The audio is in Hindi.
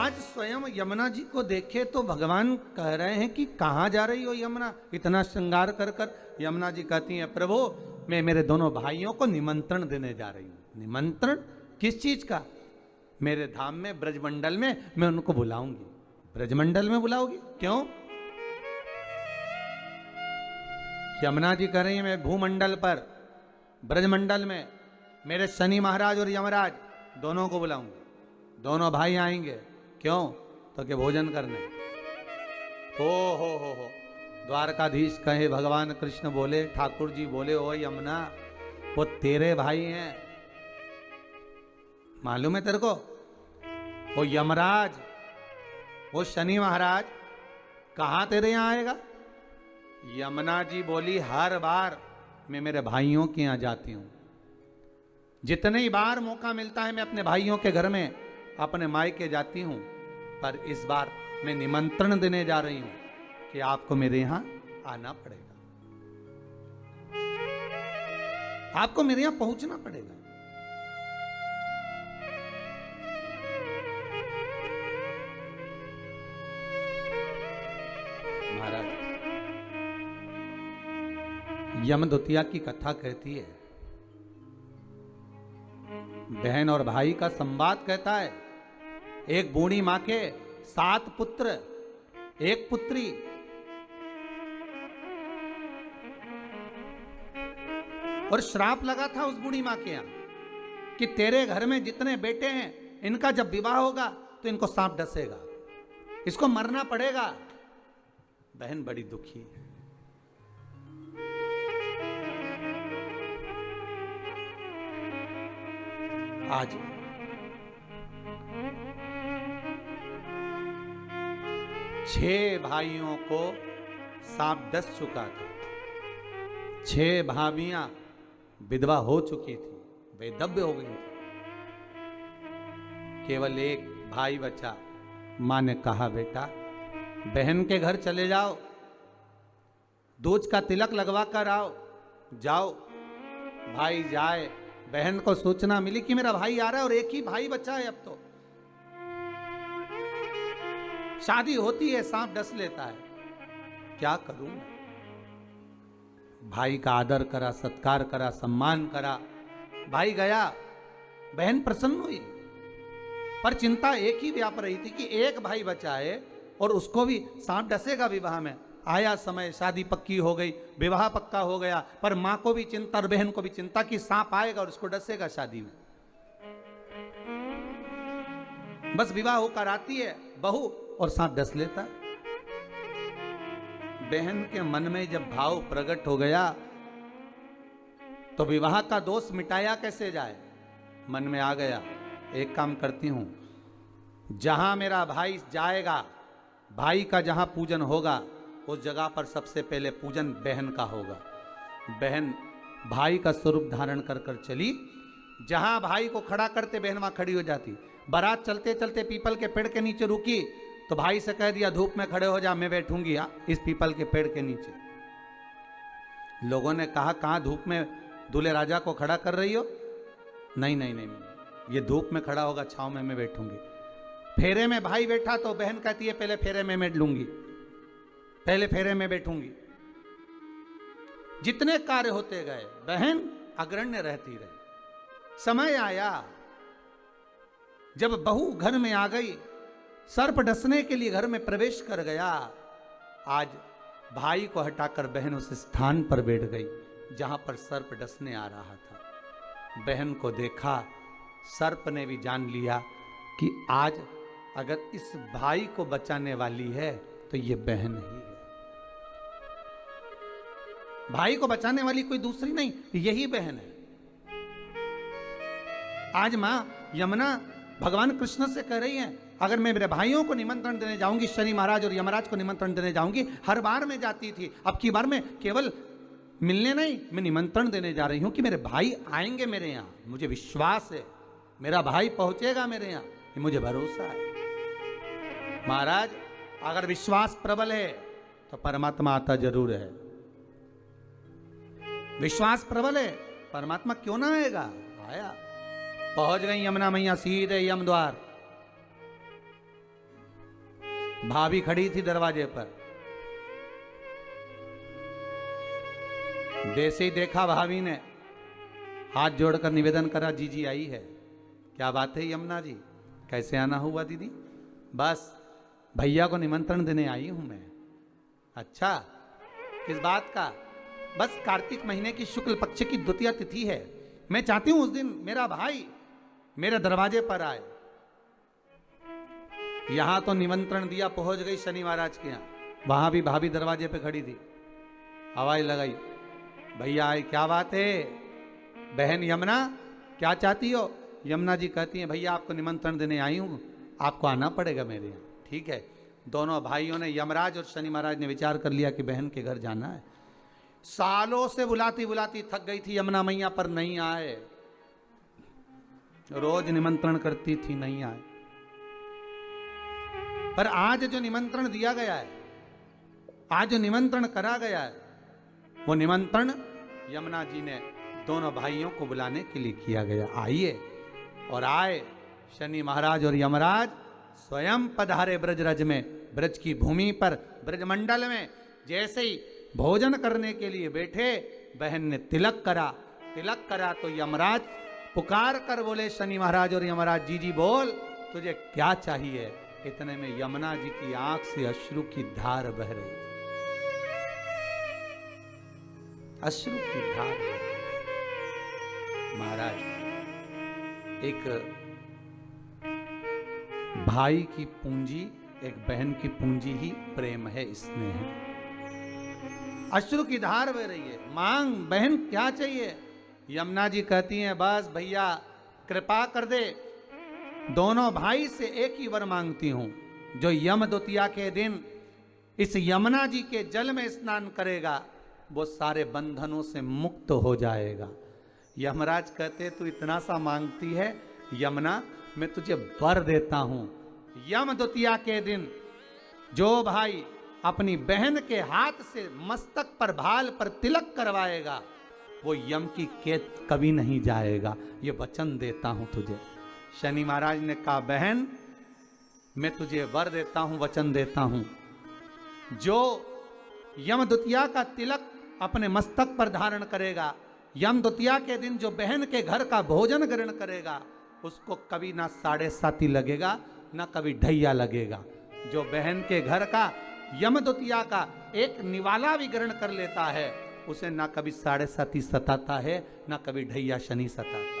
आज स्वयं यमुना जी को देखे तो भगवान कह रहे हैं कि कहाँ जा रही हो यमुना, इतना श्रृंगार कर कर। यमुना जी कहती हैं प्रभु मैं मेरे दोनों भाइयों को निमंत्रण देने जा रही हूँ। निमंत्रण किस चीज का? मेरे धाम में ब्रजमंडल में मैं उनको बुलाऊंगी। ब्रजमंडल में बुलाओगी? क्यों? यमुना जी कह रही है मैं भूमंडल पर ब्रजमंडल में मेरे शनि महाराज और यमराज दोनों को बुलाऊंगी। दोनों भाई आएंगे। क्यों? तो कि भोजन करने। हो द्वारकाधीश कहे, भगवान कृष्ण बोले, ठाकुर जी बोले, ओ यमुना वो तेरे भाई हैं, मालूम है तेरे को? वो यमराज, वो शनि महाराज कहां तेरे यहां आएगा? यमुना जी बोली हर बार मैं मेरे भाइयों के यहां जाती हूं। जितने ही बार मौका मिलता है मैं अपने भाइयों के घर में अपने मायके जाती हूं, पर इस बार मैं निमंत्रण देने जा रही हूं कि आपको मेरे यहां आना पड़ेगा, आपको मेरे यहां पहुंचना पड़ेगा। महाराज यमदूतिया की कथा कहती है, बहन और भाई का संवाद कहता है। एक बूढ़ी मां के 7 पुत्र, 1 पुत्री। और श्राप लगा था उस बूढ़ी मां के यहां कि तेरे घर में जितने बेटे हैं इनका जब विवाह होगा तो इनको सांप डसेगा, इसको मरना पड़ेगा। बहन बड़ी दुखी है। आज 6 भाइयों को सांप डस चुका था। 6 भाभियां विधवा हो चुकी थी, बेदव्य हो गई थी। केवल एक भाई बचा। मां ने कहा बेटा बहन के घर चले जाओ, दूज का तिलक लगवा कर आओ। जाओ। भाई जाए। बहन को सूचना मिली कि मेरा भाई आ रहा है और एक ही भाई बचा है। अब तो शादी होती है, सांप डस लेता है। क्या करूं? भाई का आदर करा, सत्कार करा, सम्मान करा। भाई गया, बहन प्रसन्न हुई, पर चिंता एक ही व्याप रही थी कि एक भाई बचा है और उसको भी सांप डसेगा विवाह में। आया समय, शादी पक्की हो गई, विवाह पक्का हो गया, पर मां को भी चिंता और बहन को भी चिंता कि सांप आएगा और उसको डसेगा शादी में। बस विवाह होकर आती है बहू और सांप डस लेता है। बहन के मन में जब भाव प्रकट हो गया तो विवाह का दोष मिटाया कैसे जाए, मन में आ गया एक काम करती हूं, जहां मेरा भाई जाएगा, भाई का जहां पूजन होगा उस जगह पर सबसे पहले पूजन बहन का होगा। बहन भाई का स्वरूप धारण कर कर चली। जहां भाई को खड़ा करते बहन वहां खड़ी हो जाती। बारात चलते चलते पीपल के पेड़ के नीचे रुकी तो भाई से कह दिया धूप में खड़े हो जा, मैं बैठूंगी इस पीपल के पेड़ के नीचे। लोगों ने कहा कहां धूप में दूल्हे राजा को खड़ा कर रही हो? नहीं नहीं नहीं, ये धूप में खड़ा होगा, छांव में मैं बैठूंगी। फेरे में भाई बैठा तो बहन कहती है पहले फेरे में मैं लूंगी, पहले फेरे में बैठूंगी। जितने कार्य होते गए बहन अग्रण्य रहती रही। समय आया जब बहू घर में आ गई, सर्प डसने के लिए घर में प्रवेश कर गया। आज भाई को हटाकर बहन उस स्थान पर बैठ गई जहां पर सर्प डसने आ रहा था। बहन को देखा, सर्प ने भी जान लिया कि आज अगर इस भाई को बचाने वाली है तो ये बहन ही है। भाई को बचाने वाली कोई दूसरी नहीं, यही बहन है। आज मां यमुना भगवान कृष्ण से कह रही है अगर मैं मेरे भाइयों को निमंत्रण देने जाऊंगी, शनि महाराज और यमराज को निमंत्रण देने जाऊंगी, हर बार मैं जाती थी, अब की बार मैं केवल मिलने नहीं, मैं निमंत्रण देने जा रही हूं कि मेरे भाई आएंगे मेरे यहां। मुझे विश्वास है मेरा भाई पहुंचेगा मेरे यहां, ये मुझे भरोसा है। महाराज अगर विश्वास प्रबल है तो परमात्मा आता जरूर है। विश्वास प्रबल है, परमात्मा क्यों ना आएगा? आया। पहुंच गई यमुना मैया सीधे यम द्वार। भाभी खड़ी थी दरवाजे पर। जैसे ही देखा भाभी ने हाथ जोड़कर निवेदन करा, जीजी आई है। क्या बात है यमुना जी, कैसे आना हुआ दीदी? बस भैया को निमंत्रण देने आई हूं मैं। अच्छा, किस बात का? बस कार्तिक महीने की शुक्ल पक्ष की द्वितीया तिथि है, मैं चाहती हूं उस दिन मेरा भाई मेरे दरवाजे पर आए। यहां तो निमंत्रण दिया, पहुंच गई शनि महाराज के यहां, वहां भी भाभी दरवाजे पे खड़ी थी, आवाज लगाई, भैया आए। क्या बात है बहन यमुना, क्या चाहती हो? यमुना जी कहती हैं, भैया आपको निमंत्रण देने आई हूं, आपको आना पड़ेगा मेरे यहाँ। ठीक है, दोनों भाइयों ने, यमराज और शनि महाराज ने विचार कर लिया कि बहन के घर जाना है। सालों से बुलाती बुलाती थक गई थी यमुना मैया, पर नहीं आए। रोज निमंत्रण करती थी, नहीं आए। पर आज जो निमंत्रण दिया गया है, आज जो निमंत्रण करा गया है, वो निमंत्रण यमुना जी ने दोनों भाइयों को बुलाने के लिए किया गया। आइए। और आए शनि महाराज और यमराज स्वयं पधारे ब्रजरज में, ब्रज की भूमि पर, ब्रजमंडल में। जैसे ही भोजन करने के लिए बैठे, बहन ने तिलक करा। तिलक करा तो यमराज पुकार कर बोले, शनि महाराज और यमराज, जी जी बोल, तुझे क्या चाहिए? इतने में यमुना जी की आंख से अश्रु की धार बह रही, अश्रु की धार। महाराज, एक भाई की पूंजी, एक बहन की पूंजी ही प्रेम है, स्नेह है। अश्रु की धार बह रही है। मांग बहन, क्या चाहिए? यमुना जी कहती हैं, बस भैया कृपा कर दे, दोनों भाई से एक ही वर मांगती हूं, जो यम द्वितीया के दिन इस यमुना जी के जल में स्नान करेगा, वो सारे बंधनों से मुक्त हो जाएगा। यमराज कहते, तू इतना सा मांगती है यमुना, मैं तुझे वर देता हूं। यम द्वितीया के दिन जो भाई अपनी बहन के हाथ से मस्तक पर, भाल पर तिलक करवाएगा, वो यम की कैद कभी नहीं जाएगा, ये वचन देता हूं तुझे। शनि महाराज ने कहा, बहन मैं तुझे वर देता हूं, वचन देता हूं, जो यम द्वितीया का तिलक अपने मस्तक पर धारण करेगा, यम द्वितीया के दिन जो बहन के घर का भोजन ग्रहण करेगा, उसको कभी ना 7.5 लगेगा, ना कभी ढैया लगेगा। जो बहन के घर का यम द्वितीया का एक निवाला भी ग्रहण कर लेता है, उसे ना कभी 7.5 सताता है, ना कभी ढैया शनि सताता।